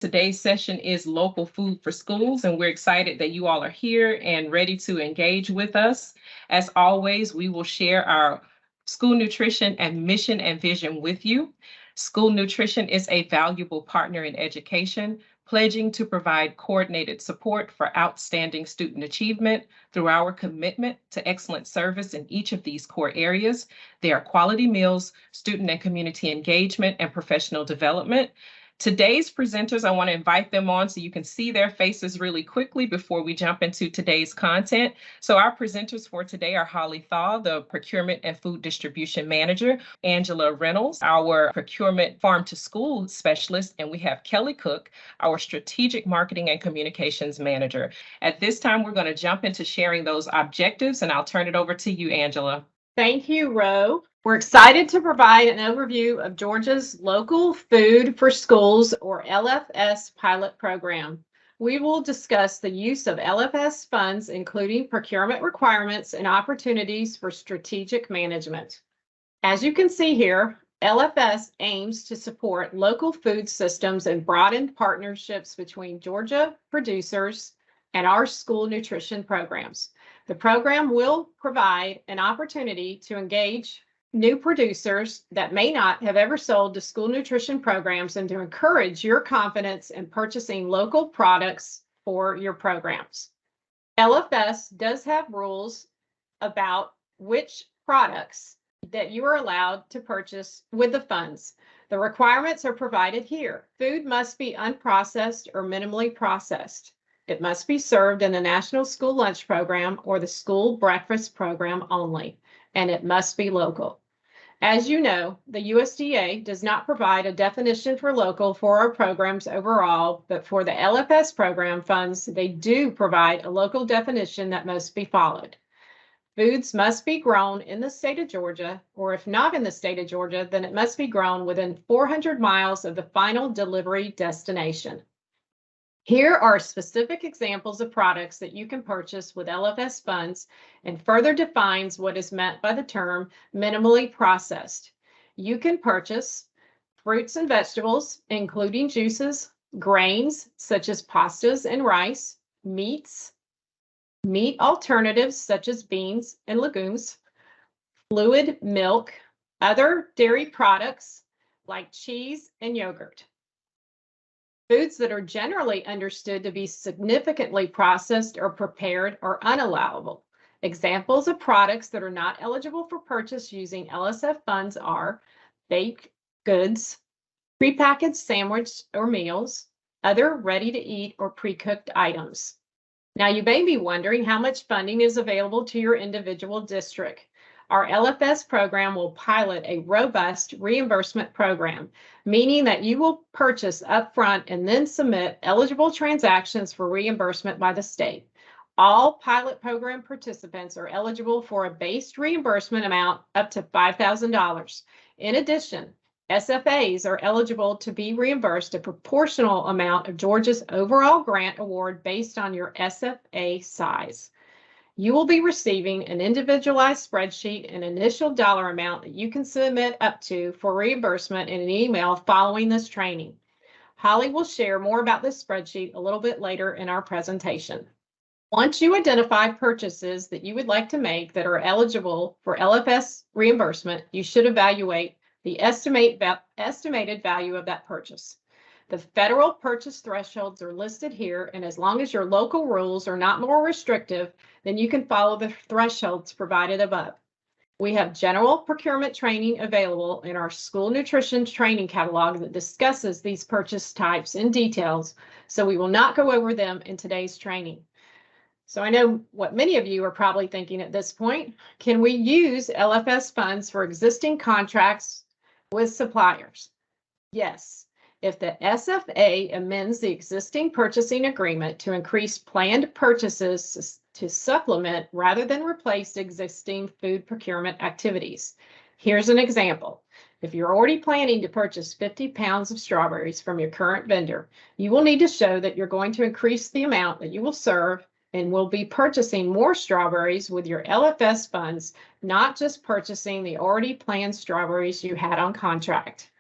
Today's session is local food for schools, and we're excited that you all are here and ready to engage with us. As always, we will share our school nutrition and mission and vision with you. School nutrition is a valuable partner in education, pledging to provide coordinated support for outstanding student achievement through our commitment to excellent service in each of these core areas. They are quality meals, student and community engagement, and professional development. Today's presenters, I want to invite them on so you can see their faces really quickly before we jump into today's content. So our presenters for today are Holly Thaw, the Procurement and Food Distribution Manager, Angela Reynolds, our Procurement Farm to School Specialist, and we have Kelly Cook, our Strategic Marketing and Communications Manager. At this time, we're going to jump into sharing those objectives, and I'll turn it over to you, Angela. Thank you, Ro. We're excited to provide an overview of Georgia's Local Food for Schools, or LFS, pilot program. We will discuss the use of LFS funds, including procurement requirements and opportunities for strategic management. As you can see here, LFS aims to support local food systems and broaden partnerships between Georgia producers and our school nutrition programs. The program will provide an opportunity to engage new producers that may not have ever sold to school nutrition programs and to encourage your confidence in purchasing local products for your programs. LFS does have rules about which products that you are allowed to purchase with the funds. The requirements are provided here. Food must be unprocessed or minimally processed. It must be served in the National School Lunch Program or the School Breakfast Program only, and it must be local. As you know, the USDA does not provide a definition for local for our programs overall, but for the LFS program funds, they do provide a local definition that must be followed. Foods must be grown in the state of Georgia, or if not in the state of Georgia, then it must be grown within 400 miles of the final delivery destination. Here are specific examples of products that you can purchase with LFS funds and further defines what is meant by the term minimally processed. You can purchase fruits and vegetables, including juices, grains such as pastas and rice, meats, meat alternatives such as beans and legumes, fluid milk, other dairy products like cheese and yogurt. Foods that are generally understood to be significantly processed or prepared are unallowable. Examples of products that are not eligible for purchase using LSF funds are baked goods, prepackaged sandwich or meals, other ready-to-eat or pre-cooked items. Now, you may be wondering how much funding is available to your individual district. Our LFS program will pilot a robust reimbursement program, meaning that you will purchase upfront and then submit eligible transactions for reimbursement by the state. All pilot program participants are eligible for a base reimbursement amount up to $5,000. In addition, SFAs are eligible to be reimbursed a proportional amount of Georgia's overall grant award based on your SFA size. You will be receiving an individualized spreadsheet and initial dollar amount that you can submit up to for reimbursement in an email following this training. Holly will share more about this spreadsheet a little bit later in our presentation. Once you identify purchases that you would like to make that are eligible for LFS reimbursement, you should evaluate the estimated value of that purchase. The federal purchase thresholds are listed here, and as long as your local rules are not more restrictive, then you can follow the thresholds provided above. We have general procurement training available in our school nutrition training catalog that discusses these purchase types in details, so we will not go over them in today's training. So I know what many of you are probably thinking at this point. Can we use LFS funds for existing contracts with suppliers? Yes. If the SFA amends the existing purchasing agreement to increase planned purchases to supplement rather than replace existing food procurement activities. Here's an example. If you're already planning to purchase 50 pounds of strawberries from your current vendor, you will need to show that you're going to increase the amount that you will serve and will be purchasing more strawberries with your LFS funds, not just purchasing the already planned strawberries you had on contract.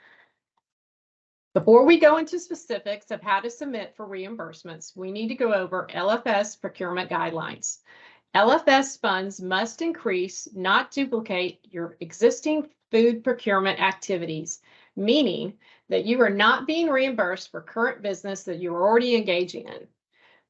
Before we go into specifics of how to submit for reimbursements, we need to go over LFS procurement guidelines. LFS funds must increase, not duplicate, your existing food procurement activities, meaning that you are not being reimbursed for current business that you are already engaging in.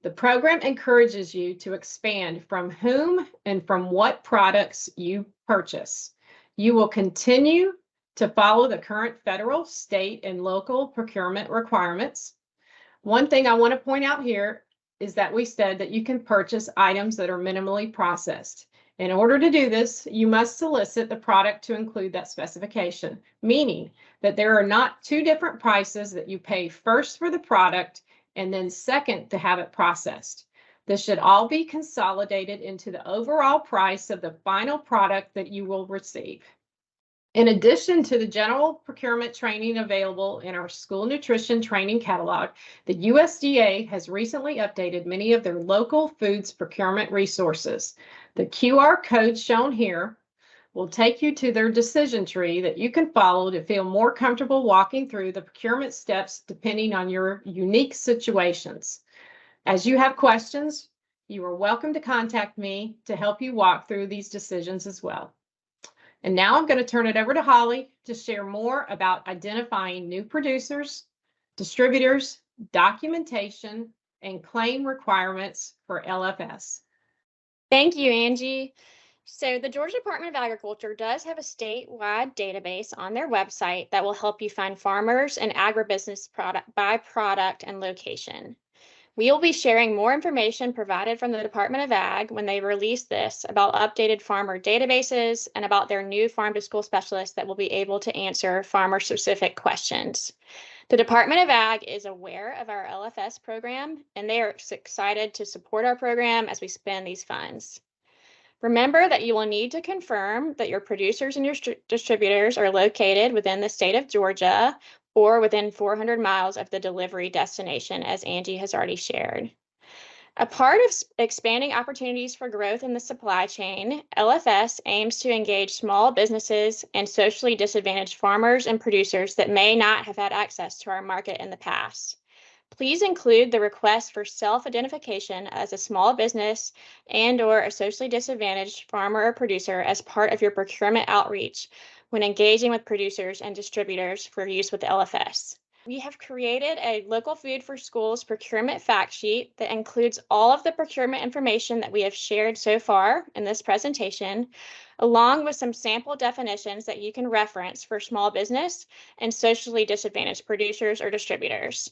The program encourages you to expand from whom and from what products you purchase. You will continue to follow the current federal, state, and local procurement requirements. One thing I want to point out here is that we said that you can purchase items that are minimally processed. In order to do this, you must solicit the product to include that specification, meaning that there are not two different prices that you pay first for the product and then second to have it processed. This should all be consolidated into the overall price of the final product that you will receive. In addition to the general procurement training available in our school nutrition training catalog, the USDA has recently updated many of their local foods procurement resources. The QR code shown here will take you to their decision tree that you can follow to feel more comfortable walking through the procurement steps depending on your unique situations. As you have questions, you are welcome to contact me to help you walk through these decisions as well. And now I'm going to turn it over to Holly to share more about identifying new producers, distributors, documentation, and claim requirements for LFS. Thank you, Angie. So the Georgia Department of Agriculture does have a statewide database on their website that will help you find farmers and agribusiness product by product and location. We will be sharing more information provided from the Department of Ag when they release this about updated farmer databases and about their new farm to school specialists that will be able to answer farmer specific questions. The Department of Ag is aware of our LFS program, and they are excited to support our program as we spend these funds. Remember that you will need to confirm that your producers and your distributors are located within the state of Georgia or within 400 miles of the delivery destination, as Angie has already shared. A part of expanding opportunities for growth in the supply chain, LFS aims to engage small businesses and socially disadvantaged farmers and producers that may not have had access to our market in the past. Please include the request for self-identification as a small business and/or a socially disadvantaged farmer or producer as part of your procurement outreach when engaging with producers and distributors for use with LFS. We have created a local food for schools procurement fact sheet that includes all of the procurement information that we have shared so far in this presentation, along with some sample definitions that you can reference for small business and socially disadvantaged producers or distributors.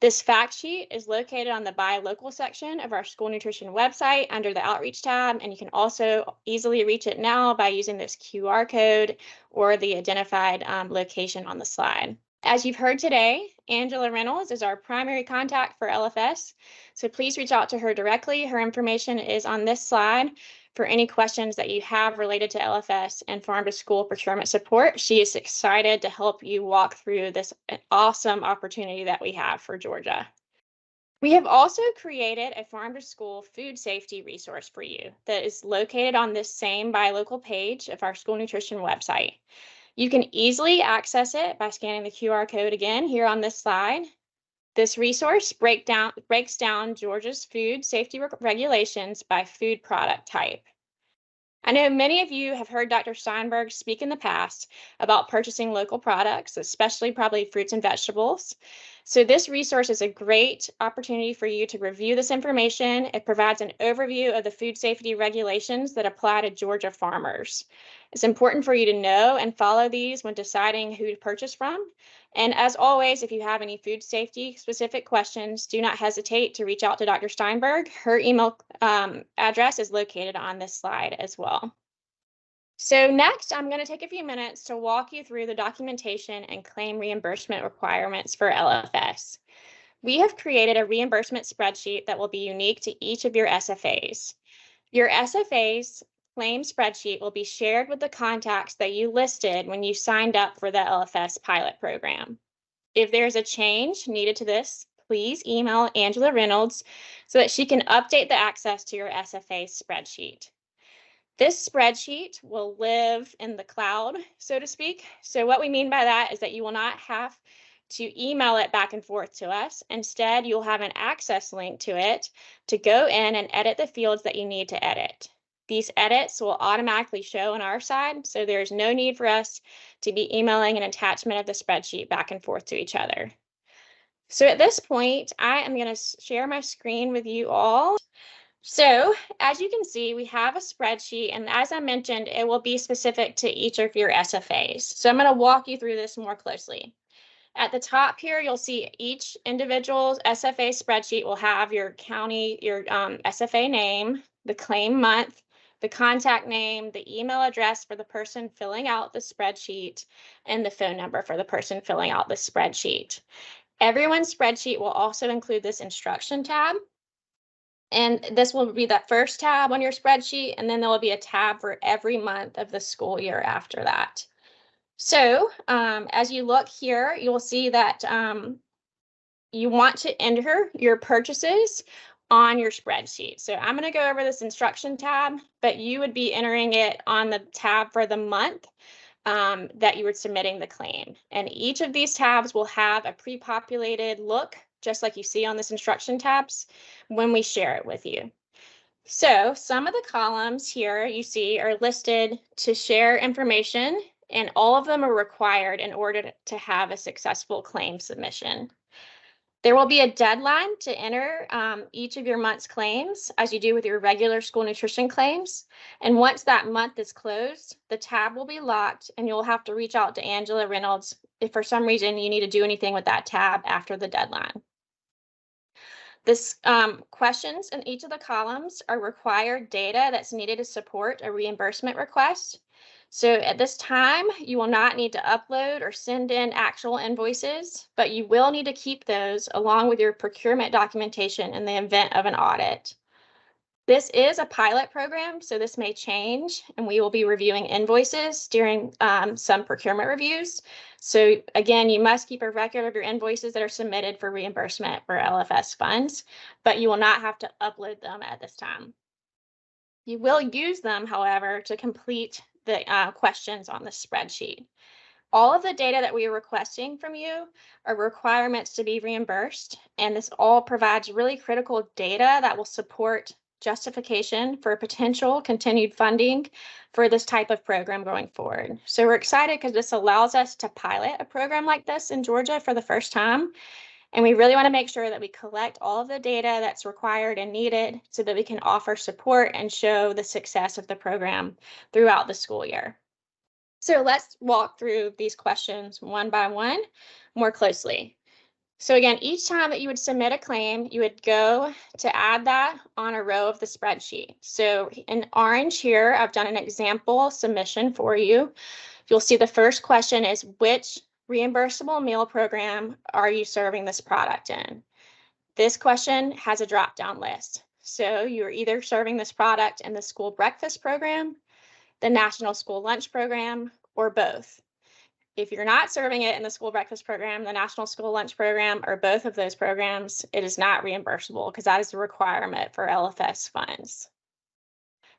This fact sheet is located on the Buy Local section of our school nutrition website under the Outreach tab, and you can also easily reach it now by using this QR code or the identified location on the slide. As you've heard today, Angela Reynolds is our primary contact for LFS, so please reach out to her directly. Her information is on this slide for any questions that you have related to LFS and farm to school procurement support. She is excited to help you walk through this awesome opportunity that we have for Georgia. We have also created a farm to school food safety resource for you that is located on this same Buy Local page of our school nutrition website. You can easily access it by scanning the QR code again here on this slide. This resource breaks down Georgia's food safety regulations by food product type. I know many of you have heard Dr. Steinberg speak in the past about purchasing local products, especially probably fruits and vegetables. So this resource is a great opportunity for you to review this information. It provides an overview of the food safety regulations that apply to Georgia farmers. It's important for you to know and follow these when deciding who to purchase from. And as always, if you have any food safety specific questions, do not hesitate to reach out to Dr. Steinberg. Her email address is located on this slide as well. So next, I'm going to take a few minutes to walk you through the documentation and claim reimbursement requirements for LFS. We have created a reimbursement spreadsheet that will be unique to each of your SFAs. Your SFA's claim spreadsheet will be shared with the contacts that you listed when you signed up for the LFS pilot program. If there's a change needed to this, please email Angela Reynolds so that she can update the access to your SFA spreadsheet. This spreadsheet will live in the cloud, so to speak. So what we mean by that is that you will not have to email it back and forth to us. Instead, you'll have an access link to it to go in and edit the fields that you need to edit. These edits will automatically show on our side, so there's no need for us to be emailing an attachment of the spreadsheet back and forth to each other. So at this point, I am going to share my screen with you all. So as you can see, we have a spreadsheet, and as I mentioned, it will be specific to each of your SFAs. So I'm going to walk you through this more closely. At the top here, you'll see each individual SFA spreadsheet will have your county, your SFA name, the claim month, the contact name, the email address for the person filling out the spreadsheet, and the phone number for the person filling out the spreadsheet. Everyone's spreadsheet will also include this instruction tab. And this will be that first tab on your spreadsheet, and then there will be a tab for every month of the school year after that. So as you look here, you'll see that you want to enter your purchases on your spreadsheet. So I'm going to go over this instruction tab, but you would be entering it on the tab for the month that you were submitting the claim. And each of these tabs will have a pre-populated look, just like you see on this instruction tabs when we share it with you. So some of the columns here you see are listed to share information, and all of them are required in order to have a successful claim submission. There will be a deadline to enter each of your month's claims, as you do with your regular school nutrition claims. And once that month is closed, the tab will be locked, and you'll have to reach out to Angela Reynolds if for some reason you need to do anything with that tab after the deadline. This questions in each of the columns are required data that's needed to support a reimbursement request. So at this time, you will not need to upload or send in actual invoices, but you will need to keep those along with your procurement documentation in the event of an audit. This is a pilot program, so this may change, and we will be reviewing invoices during some procurement reviews. So again, you must keep a record of your invoices that are submitted for reimbursement for LFS funds, but you will not have to upload them at this time. You will use them, however, to complete the questions on the spreadsheet. All of the data that we are requesting from you are requirements to be reimbursed, and this all provides really critical data that will support justification for potential continued funding for this type of program going forward. So we're excited because this allows us to pilot a program like this in Georgia for the first time. And we really want to make sure that we collect all of the data that's required and needed so that we can offer support and show the success of the program throughout the school year. So let's walk through these questions one by one more closely. So again, each time that you would submit a claim, you would go to add that on a row of the spreadsheet. So in orange here, I've done an example submission for you. You'll see the first question is, which reimbursable meal program are you serving this product in? This question has a drop-down list. So you're either serving this product in the school breakfast program, the National School Lunch Program, or both. If you're not serving it in the school breakfast program, the National School Lunch Program, or both of those programs, it is not reimbursable because that is a requirement for LFS funds.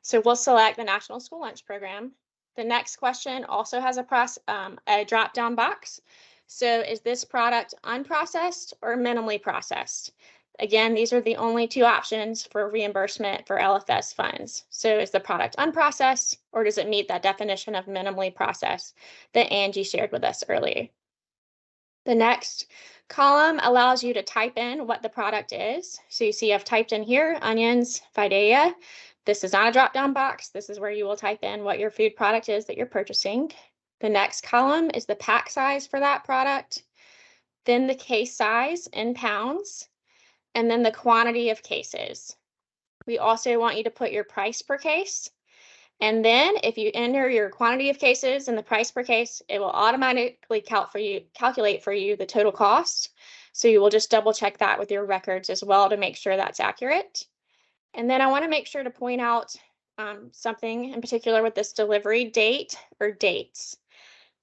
So we'll select the National School Lunch Program. The next question also has a drop-down box. So is this product unprocessed or minimally processed? Again, these are the only two options for reimbursement for LFS funds. So is the product unprocessed, or does it meet that definition of minimally processed that Angie shared with us earlier? The next column allows you to type in what the product is. So you see I've typed in here, onions, Fidea. This is not a drop-down box. This is where you will type in what your food product is that you're purchasing. The next column is the pack size for that product, then the case size in pounds, and then the quantity of cases. We also want you to put your price per case. And then if you enter your quantity of cases and the price per case, it will automatically calculate for you the total cost. So you will just double check that with your records as well to make sure that's accurate. And then I want to make sure to point out something in particular with this delivery date or dates.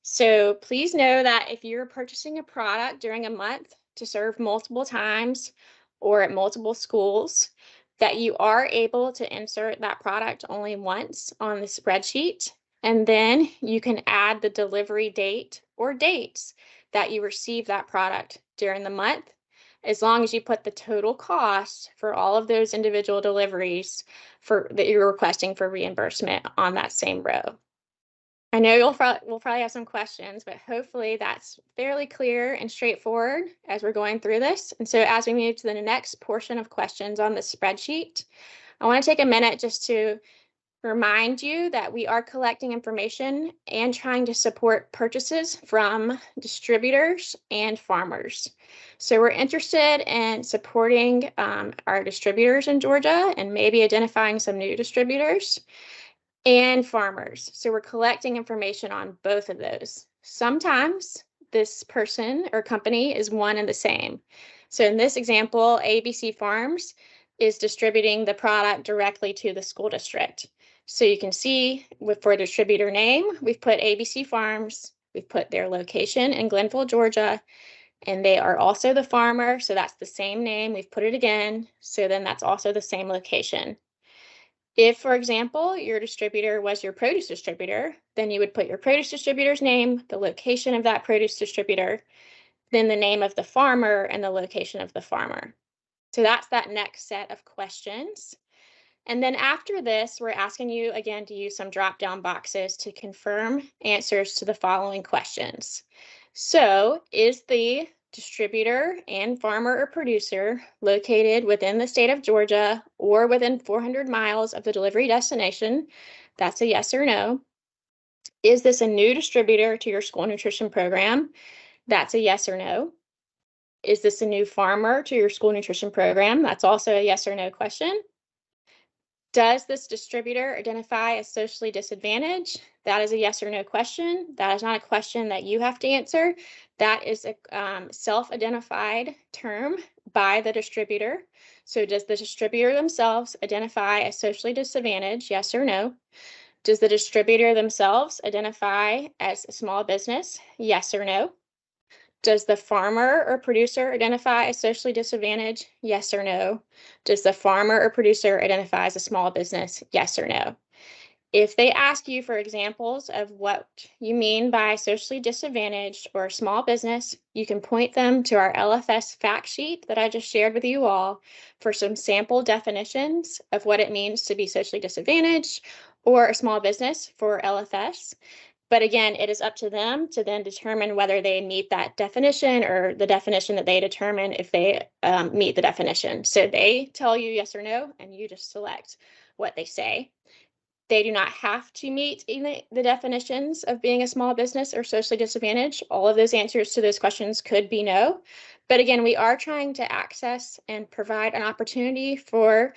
So please know that if you're purchasing a product during a month to serve multiple times or at multiple schools, that you are able to insert that product only once on the spreadsheet. And then you can add the delivery date or dates that you receive that product during the month, as long as you put the total cost for all of those individual deliveries that you're requesting for reimbursement on that same row. I know we'll probably have some questions, but hopefully that's fairly clear and straightforward as we're going through this. And so as we move to the next portion of questions on the spreadsheet, I want to take a minute just to remind you that we are collecting information and trying to support purchases from distributors and farmers. So we're interested in supporting our distributors in Georgia and maybe identifying some new distributors and farmers. So we're collecting information on both of those. Sometimes this person or company is one and the same. So in this example, ABC Farms is distributing the product directly to the school district. So you can see for a distributor name, we've put ABC Farms, we've put their location in Glenville, Georgia, and they are also the farmer. So that's the same name. We've put it again. So then that's also the same location. If, for example, your distributor was your produce distributor, then you would put your produce distributor's name, the location of that produce distributor, then the name of the farmer and the location of the farmer. So that's that next set of questions. And then after this, we're asking you again to use some drop-down boxes to confirm answers to the following questions. So is the distributor and farmer or producer located within the state of Georgia or within 400 miles of the delivery destination? That's a yes or no. Is this a new distributor to your school nutrition program? That's a yes or no. Is this a new farmer to your school nutrition program? That's also a yes or no question. Does this distributor identify as socially disadvantaged? That is a yes or no question. That is not a question that you have to answer. That is a self-identified term by the distributor. So does the distributor themselves identify as socially disadvantaged? Yes or no. Does the distributor themselves identify as a small business? Yes or no. Does the farmer or producer identify as socially disadvantaged? Yes or no. Does the farmer or producer identify as a small business? Yes or no. If they ask you for examples of what you mean by socially disadvantaged or small business, you can point them to our LFS fact sheet that I just shared with you all for some sample definitions of what it means to be socially disadvantaged or a small business for LFS. But again, it is up to them to then determine whether they meet that definition or the definition that they determine if they meet the definition. So they tell you yes or no, and you just select what they say. They do not have to meet the definitions of being a small business or socially disadvantaged. All of those answers to those questions could be no. But again, we are trying to access and provide an opportunity for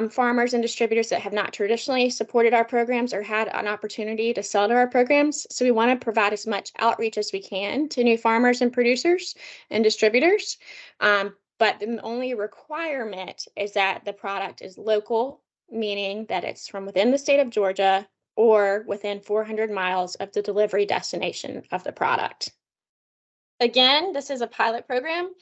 farmers and distributors that have not traditionally supported our programs or had an opportunity to sell to our programs. So we want to provide as much outreach as we can to new farmers and producers and distributors. But the only requirement is that the product is local, meaning that it's from within the state of Georgia or within 400 miles of the delivery destination of the product. Again, this is a pilot program,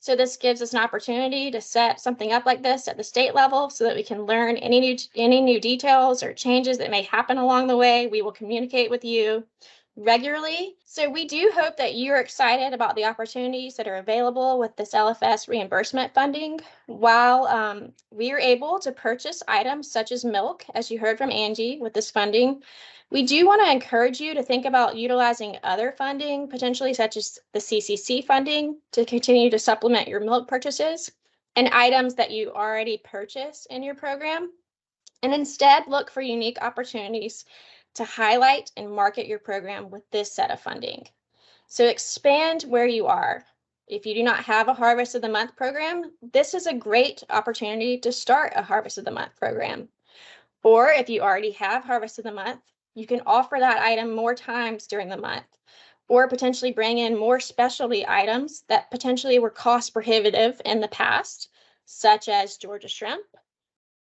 so this gives us an opportunity to set something up like this at the state level so that we can learn any new details or changes that may happen along the way. We will communicate with you regularly. So we do hope that you're excited about the opportunities that are available with this LFS reimbursement funding. While we are able to purchase items such as milk, as you heard from Angie, with this funding, we do want to encourage you to think about utilizing other funding, potentially such as the CCC funding, to continue to supplement your milk purchases and items that you already purchase in your program. And instead, look for unique opportunities to highlight and market your program with this set of funding. So expand where you are. If you do not have a Harvest of the Month program, this is a great opportunity to start a Harvest of the Month program. Or if you already have Harvest of the Month, you can offer that item more times during the month, or potentially bring in more specialty items that potentially were cost prohibitive in the past, such as Georgia shrimp,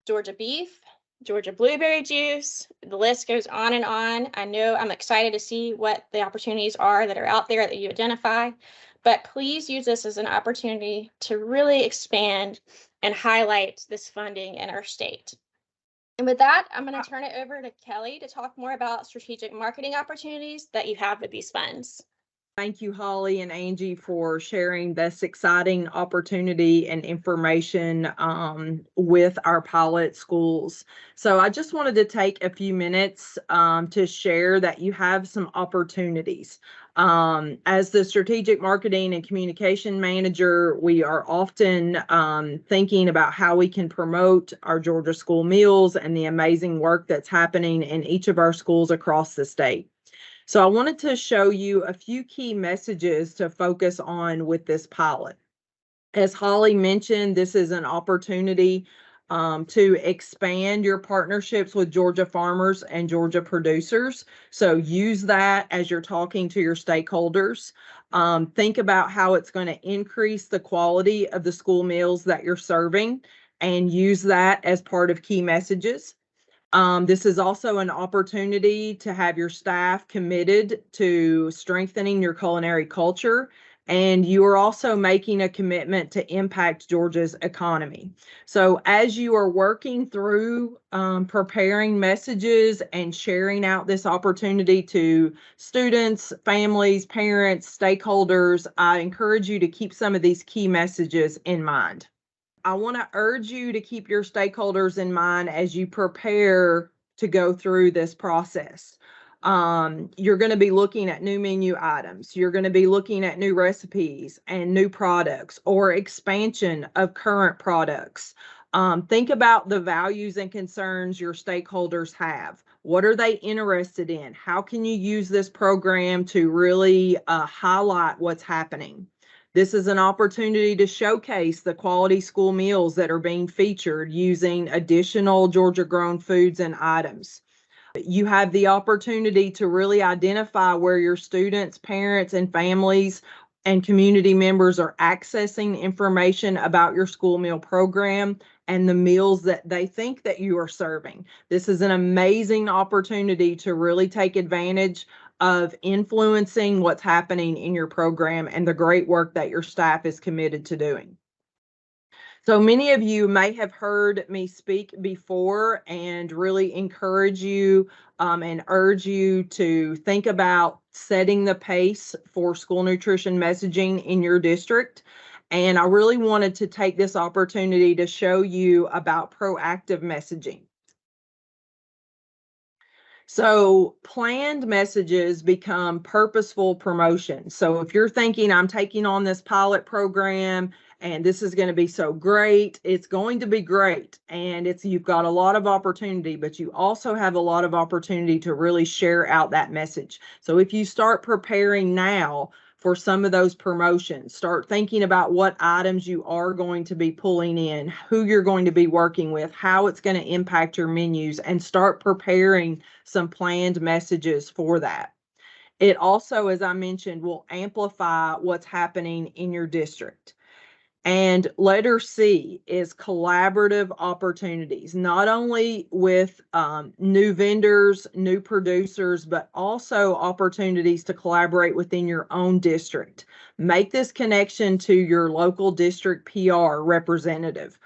Georgia beef, Georgia blueberry juice. The list goes on and on. I know I'm excited to see what the opportunities are that are out there that you identify, but please use this as an opportunity to really expand and highlight this funding in our state. And with that, I'm going to turn it over to Kelly to talk more about strategic marketing opportunities that you have with these funds. Thank you, Holly and Angie, for sharing this exciting opportunity and information with our pilot schools. So I just wanted to take a few minutes to share that you have some opportunities. As the strategic marketing and communication manager, we are often thinking about how we can promote our Georgia school meals and the amazing work that's happening in each of our schools across the state. So I wanted to show you a few key messages to focus on with this pilot. As Holly mentioned, this is an opportunity to expand your partnerships with Georgia farmers and Georgia producers. So use that as you're talking to your stakeholders. Think about how it's going to increase the quality of the school meals that you're serving and use that as part of key messages. This is also an opportunity to have your staff committed to strengthening your culinary culture, and you are also making a commitment to impact Georgia's economy. So as you are working through preparing messages and sharing out this opportunity to students, families, parents, stakeholders, I encourage you to keep some of these key messages in mind. I want to urge you to keep your stakeholders in mind as you prepare to go through this process. You're going to be looking at new menu items. You're going to be looking at new recipes and new products or expansion of current products. Think about the values and concerns your stakeholders have. What are they interested in? How can you use this program to really highlight what's happening? This is an opportunity to showcase the quality school meals that are being featured using additional Georgia grown foods and items. You have the opportunity to really identify where your students, parents, and families and community members are accessing information about your school meal program and the meals that they think that you are serving. This is an amazing opportunity to really take advantage of influencing what's happening in your program and the great work that your staff is committed to doing. So many of you may have heard me speak before and really encourage you and urge you to think about setting the pace for school nutrition messaging in your district. And I really wanted to take this opportunity to show you about proactive messaging. So planned messages become purposeful promotion. So if you're thinking, I'm taking on this pilot program and this is going to be so great, it's going to be great. And you've got a lot of opportunity, but you also have a lot of opportunity to really share out that message. So if you start preparing now for some of those promotions, start thinking about what items you are going to be pulling in, who you're going to be working with, how it's going to impact your menus, and start preparing some planned messages for that. It also, as I mentioned, will amplify what's happening in your district. And letter C is collaborative opportunities, not only with new vendors, new producers, but also opportunities to collaborate within your own district. Make this connection to your local district PR representative,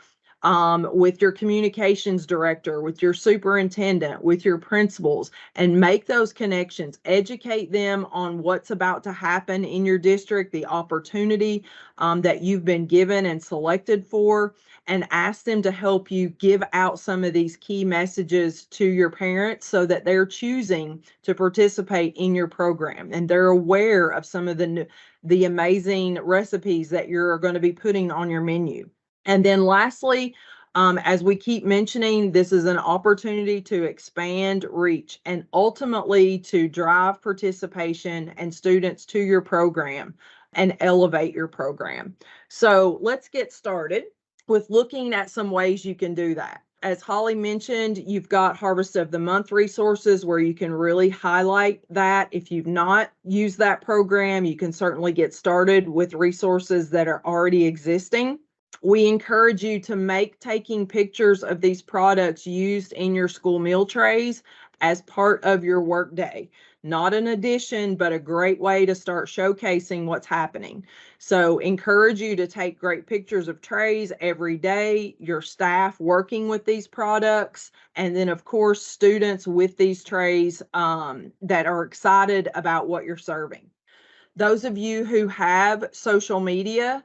with your communications director, with your superintendent, with your principals, and make those connections. Educate them on what's about to happen in your district, the opportunity that you've been given and selected for, and ask them to help you give out some of these key messages to your parents so that they're choosing to participate in your program and they're aware of some of the amazing recipes that you're going to be putting on your menu. And then lastly, as we keep mentioning, this is an opportunity to expand reach and ultimately to drive participation and students to your program and elevate your program. So let's get started with looking at some ways you can do that. As Holly mentioned, you've got Harvest of the Month resources where you can really highlight that. If you've not used that program, you can certainly get started with resources that are already existing. We encourage you to make taking pictures of these products used in your school meal trays as part of your workday. Not an addition, but a great way to start showcasing what's happening. So encourage you to take great pictures of trays every day, your staff working with these products, and then of course, students with these trays that are excited about what you're serving. Those of you who have social media,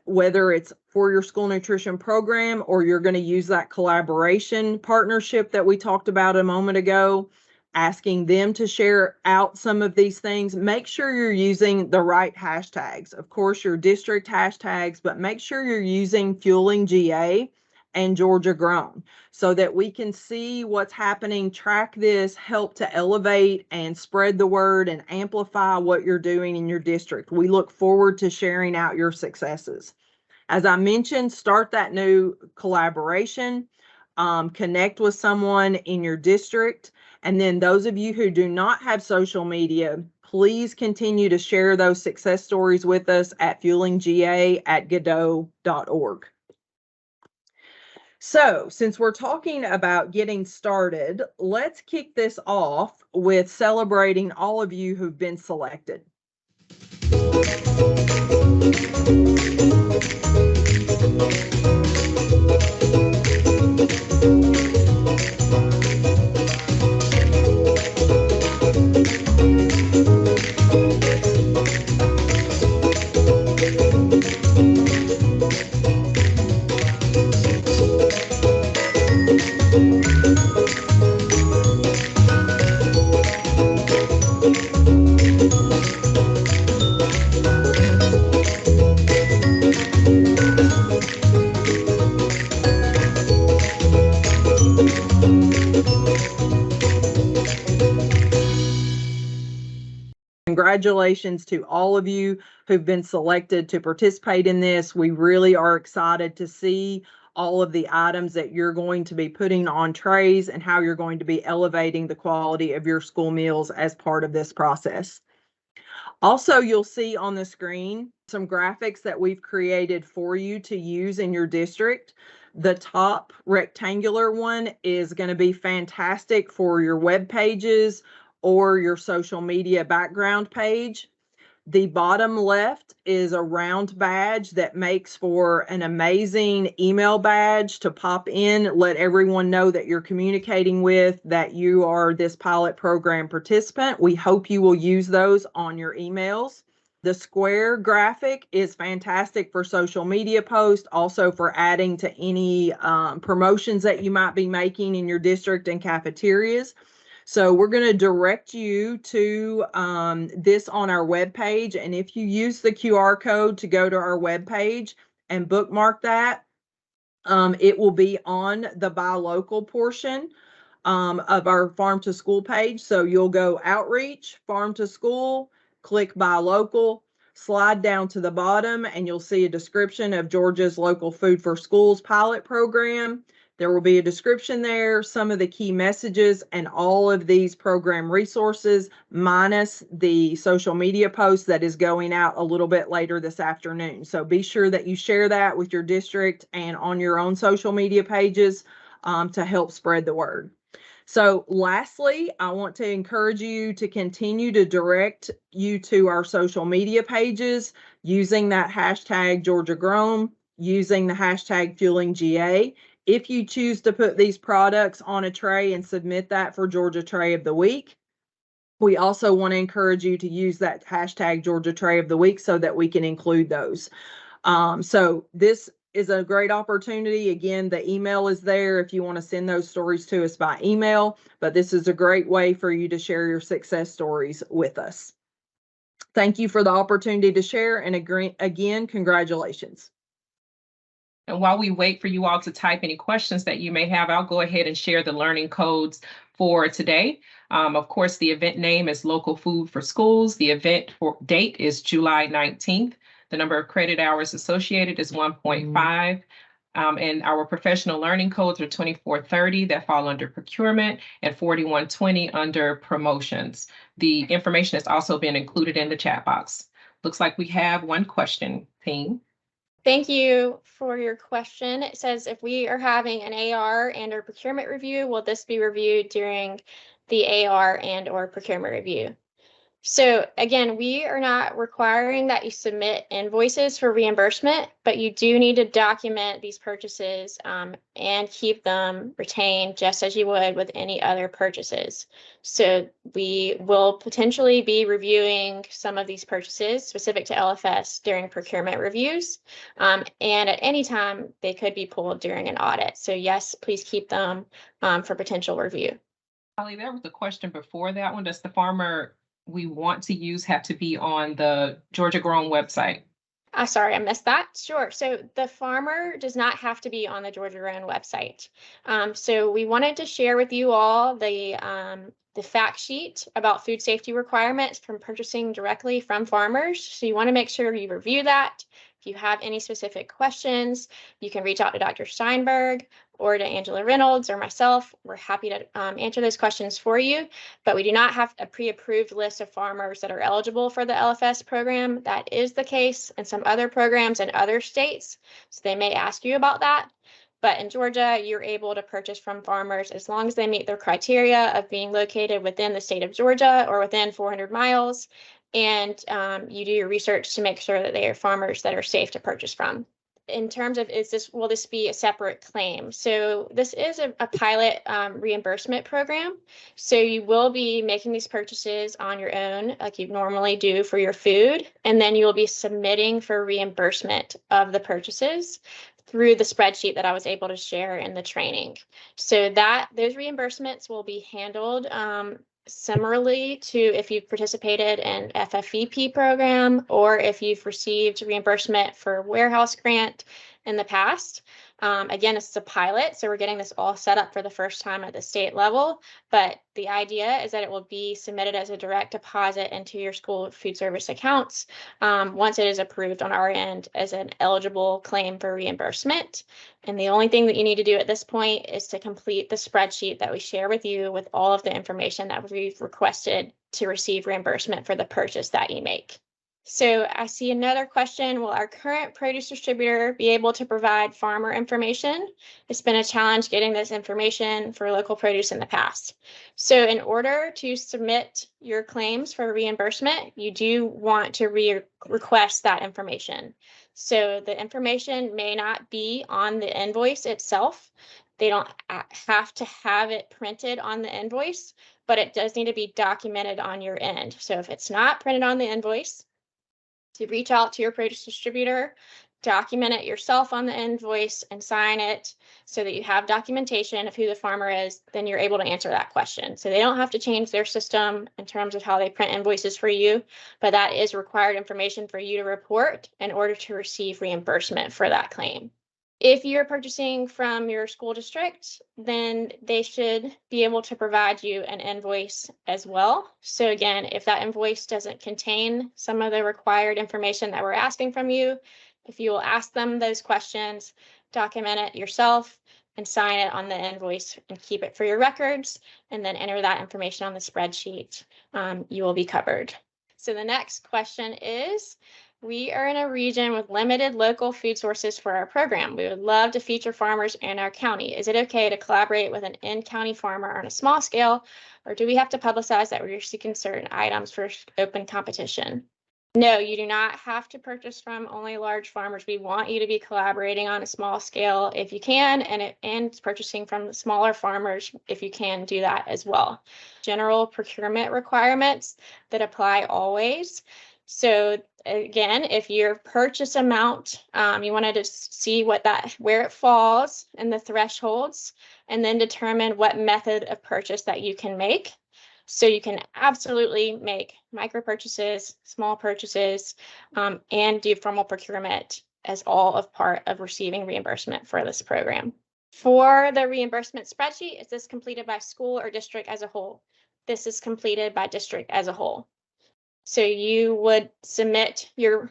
whether it's for your school nutrition program or you're going to use that collaboration partnership that we talked about a moment ago, asking them to share out some of these things, make sure you're using the right hashtags. Of course, your district hashtags, but make sure you're using Fueling GA and Georgia Grown so that we can see what's happening, track this, help to elevate and spread the word and amplify what you're doing in your district. We look forward to sharing out your successes. As I mentioned, start that new collaboration, connect with someone in your district. And then those of you who do not have social media, please continue to share those success stories with us at fuelingga@godot.org. So, since we're talking about getting started, let's kick this off with celebrating all of you who've been selected. Congratulations to all of you who've been selected to participate in this. We really are excited to see all of the items that you're going to be putting on trays and how you're going to be elevating the quality of your school meals as part of this process. Also, you'll see on the screen some graphics that we've created for you to use in your district. The top rectangular one is going to be fantastic for your web pages or your social media background page. The bottom left is a round badge that makes for an amazing email badge to pop in, let everyone know that you're communicating with, that you are this pilot program participant. We hope you will use those on your emails. The square graphic is fantastic for social media posts, also for adding to any promotions that you might be making in your district and cafeterias. So we're going to direct you to this on our webpage. And if you use the QR code to go to our webpage and bookmark that, it will be on the Buy Local portion of our Farm to School page. So you'll go Outreach, Farm to School, click Buy Local, slide down to the bottom, and you'll see a description of Georgia's Local Food for Schools pilot program. There will be a description there, some of the key messages, and all of these program resources, minus the social media post that is going out a little bit later this afternoon. So be sure that you share that with your district and on your own social media pages to help spread the word. So lastly, I want to encourage you to continue to direct you to our social media pages using that hashtag Georgia Grown, using the hashtag Fueling GA. If you choose to put these products on a tray and submit that for Georgia Tray of the Week, we also want to encourage you to use that hashtag Georgia Tray of the Week so that we can include those. So this is a great opportunity. Again, the email is there if you want to send those stories to us by email, but this is a great way for you to share your success stories with us. Thank you for the opportunity to share, and again, congratulations. And while we wait for you all to type any questions that you may have, I'll go ahead and share the learning codes for today. Of course, the event name is Local Food for Schools. The event date is July 19th. The number of credit hours associated is 1.5. And our professional learning codes are 2430 that fall under procurement and 4120 under promotions. The information has also been included in the chat box. Looks like we have one question, team. Thank you for your question. It says, if we are having an AR and or procurement review, will this be reviewed during the AR and or procurement review? So again, we are not requiring that you submit invoices for reimbursement, but you do need to document these purchases and keep them retained just as you would with any other purchases. So we will potentially be reviewing some of these purchases specific to LFS during procurement reviews. And at any time, they could be pulled during an audit. So yes, please keep them for potential review. Holly, there was a question before that one. Does the farmer we want to use have to be on the Georgia Grown website? Sorry, I missed that. Sure. So the farmer does not have to be on the Georgia Grown website. So we wanted to share with you all the fact sheet about food safety requirements from purchasing directly from farmers. So you want to make sure you review that. If you have any specific questions, you can reach out to Dr. Steinberg or to Angela Reynolds or myself. We're happy to answer those questions for you, but we do not have a pre-approved list of farmers that are eligible for the LFS program. That is the case in some other programs in other states, so they may ask you about that. But in Georgia, you're able to purchase from farmers as long as they meet their criteria of being located within the state of Georgia or within 400 miles, and you do your research to make sure that they are farmers that are safe to purchase from. In terms of will this be a separate claim? So this is a pilot reimbursement program. So you will be making these purchases on your own, like you normally do for your food, and then you will be submitting for reimbursement of the purchases through the spreadsheet that I was able to share in the training. So those reimbursements will be handled similarly to if you've participated in FFVP program or if you've received reimbursement for warehouse grant in the past. Again, it's a pilot, so we're getting this all set up for the first time at the state level, but the idea is that it will be submitted as a direct deposit into your school food service accounts once it is approved on our end as an eligible claim for reimbursement. And the only thing that you need to do at this point is to complete the spreadsheet that we share with you with all of the information that we've requested to receive reimbursement for the purchase that you make. So I see another question. Will our current produce distributor be able to provide farmer information? It's been a challenge getting this information for local produce in the past. So in order to submit your claims for reimbursement, you do want to request that information. So the information may not be on the invoice itself. They don't have to have it printed on the invoice, but it does need to be documented on your end. So if it's not printed on the invoice, to reach out to your produce distributor, document it yourself on the invoice and sign it so that you have documentation of who the farmer is, then you're able to answer that question. So they don't have to change their system in terms of how they print invoices for you, but that is required information for you to report in order to receive reimbursement for that claim. If you're purchasing from your school district, then they should be able to provide you an invoice as well. So again, if that invoice doesn't contain some of the required information that we're asking from you, if you will ask them those questions, document it yourself and sign it on the invoice and keep it for your records, and then enter that information on the spreadsheet, you will be covered. So the next question is, we are in a region with limited local food sources for our program. We would love to feature farmers in our county. Is it okay to collaborate with an in-county farmer on a small scale, or do we have to publicize that we're seeking certain items for open competition? No, you do not have to purchase from only large farmers. We want you to be collaborating on a small scale if you can, and purchasing from smaller farmers if you can do that as well. General procurement requirements that apply always. So again, if your purchase amount, you wanted to see where it falls in the thresholds, and then determine what method of purchase that you can make. So you can absolutely make micro purchases, small purchases, and do formal procurement as all of part of receiving reimbursement for this program. For the reimbursement spreadsheet, is this completed by school or district as a whole? This is completed by district as a whole. So you would submit your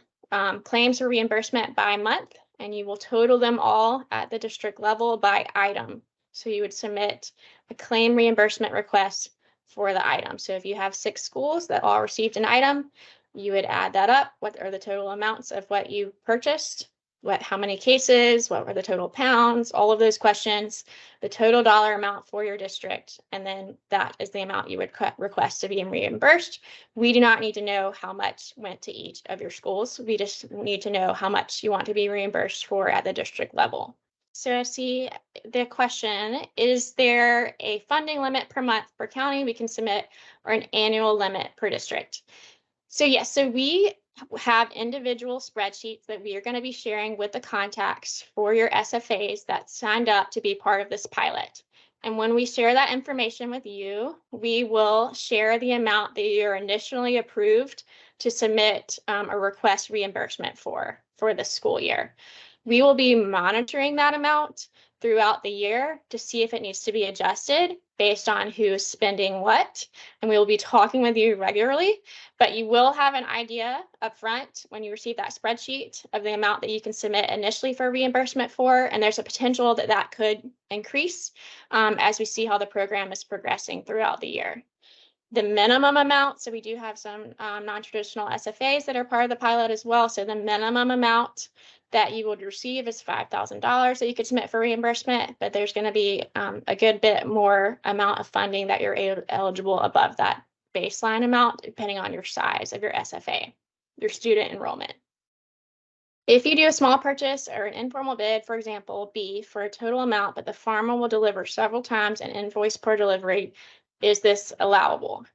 claims for reimbursement by month, and you will total them all at the district level by item. So you would submit a claim reimbursement request for the item. So if you have 6 schools that all received an item, you would add that up. What are the total amounts of what you purchased? how many cases, what were the total pounds, all of those questions, the total dollar amount for your district, and then that is the amount you would request to be reimbursed. We do not need to know how much went to each of your schools. We just need to know how much you want to be reimbursed for at the district level. So I see the question, is there a funding limit per month per county we can submit, or an annual limit per district? So yes, so we have individual spreadsheets that we are going to be sharing with the contacts for your SFAs that signed up to be part of this pilot. And when we share that information with you, we will share the amount that you're initially approved to submit a request reimbursement for the school year. We will be monitoring that amount throughout the year to see if it needs to be adjusted based on who's spending what. And we will be talking with you regularly, but you will have an idea up front when you receive that spreadsheet of the amount that you can submit initially for reimbursement for. And there's a potential that that could increase as we see how the program is progressing throughout the year. The minimum amount, so we do have some non-traditional SFAs that are part of the pilot as well. So the minimum amount that you would receive is $5,000 that you could submit for reimbursement, but there's going to be a good bit more amount of funding that you're eligible above that baseline amount, depending on your size of your SFA, your student enrollment. If you do a small purchase or an informal bid, for example, beef, for a total amount, but the farmer will deliver several times an invoice per delivery, is this allowable?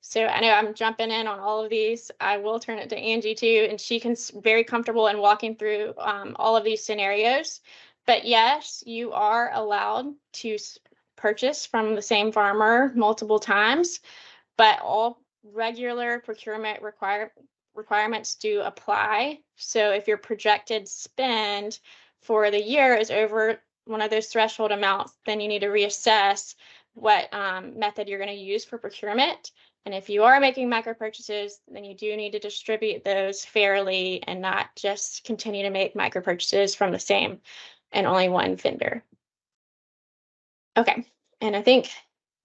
So I know I'm jumping in on all of these. I will turn it to Angie too, and she can very comfortable in walking through all of these scenarios. But yes, you are allowed to purchase from the same farmer multiple times, but all regular procurement requirements do apply. So if your projected spend for the year is over one of those threshold amounts, then you need to reassess what method you're going to use for procurement. And if you are making micro purchases, then you do need to distribute those fairly and not just continue to make micro purchases from the same and only one vendor. Okay, and I don't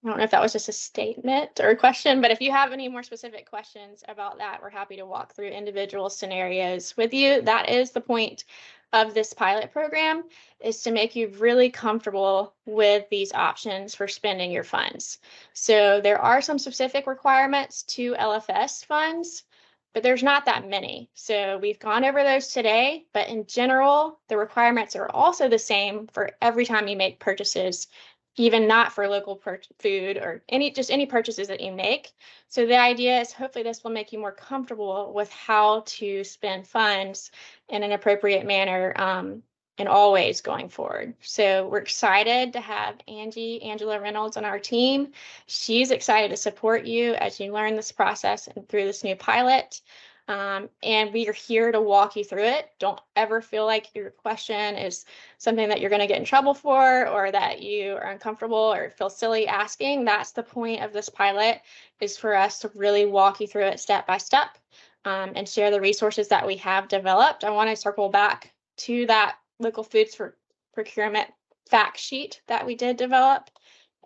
know if that was just a statement or a question, but if you have any more specific questions about that, we're happy to walk through individual scenarios with you. That is the point of this pilot program, is to make you really comfortable with these options for spending your funds. So there are some specific requirements to LFS funds, but there's not that many. So we've gone over those today, but in general, the requirements are also the same for every time you make purchases, even not for local food or any purchases that you make. So the idea is hopefully this will make you more comfortable with how to spend funds in an appropriate manner and always going forward. So we're excited to have Angela Reynolds on our team. She's excited to support you as you learn this process and through this new pilot. And we are here to walk you through it. Don't ever feel like your question is something that you're going to get in trouble for, or that you are uncomfortable or feel silly asking. That's the point of this pilot, is for us to really walk you through it step by step and share the resources that we have developed. I want to circle back to that local foods for procurement fact sheet that we did develop.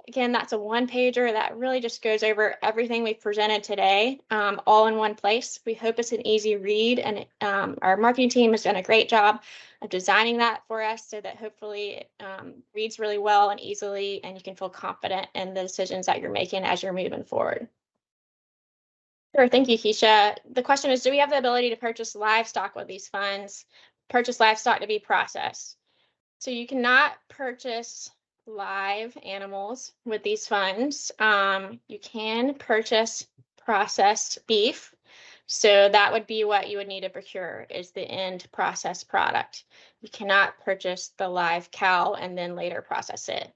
Again, that's a one-pager that really just goes over everything we've presented today, all in one place. We hope it's an easy read, and our marketing team has done a great job of designing that for us so that hopefully it reads really well and easily, and you can feel confident in the decisions that you're making as you're moving forward. Sure, thank you, Keisha. The question is, do we have the ability to purchase livestock with these funds, purchase livestock to be processed? So you cannot purchase live animals with these funds. You can purchase processed beef. So that would be what you would need to procure, is the end processed product. You cannot purchase the live cow and then later process it.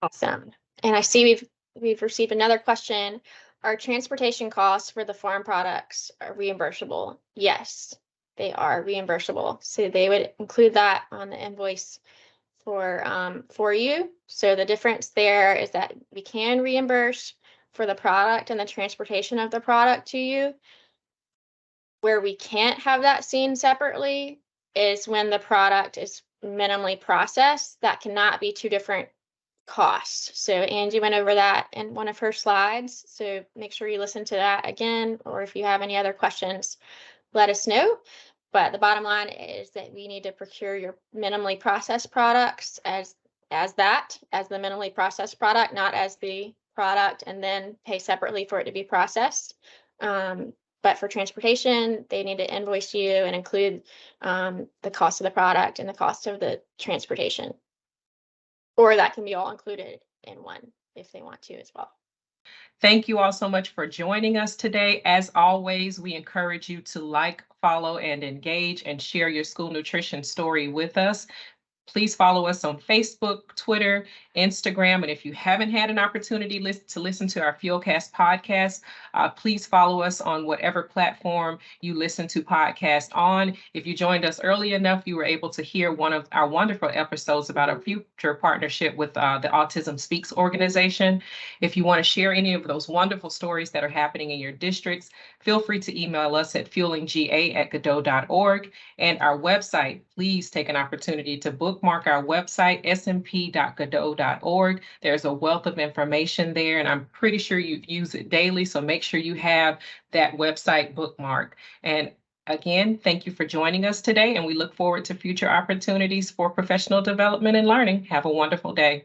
Awesome. And I see we've received another question. Are transportation costs for the farm products reimbursable? Yes, they are reimbursable. So they would include that on the invoice for you. So the difference there is that we can reimburse for the product and the transportation of the product to you. Where we can't have that seen separately is when the product is minimally processed. That cannot be two different costs. So Angie went over that in one of her slides. So make sure you listen to that again, or if you have any other questions, let us know. But the bottom line is that we need to procure your minimally processed products as the minimally processed product, not as the product, and then pay separately for it to be processed. But for transportation, they need to invoice you and include the cost of the product and the cost of the transportation. Or that can be all included in one if they want to as well. Thank you all so much for joining us today. As always, we encourage you to like, follow, and engage and share your school nutrition story with us. Please follow us on Facebook, Twitter, Instagram, and if you haven't had an opportunity to listen to our Fuelcast podcast, please follow us on whatever platform you listen to podcasts on. If you joined us early enough, you were able to hear one of our wonderful episodes about our future partnership with the Autism Speaks organization. If you want to share any of those wonderful stories that are happening in your districts, feel free to email us at fuelingga@godot.org, and our website. Please take an opportunity to bookmark our website, smp.godot.org. There's a wealth of information there, and I'm pretty sure you use it daily, so make sure you have that website bookmarked. And again, thank you for joining us today, and we look forward to future opportunities for professional development and learning. Have a wonderful day.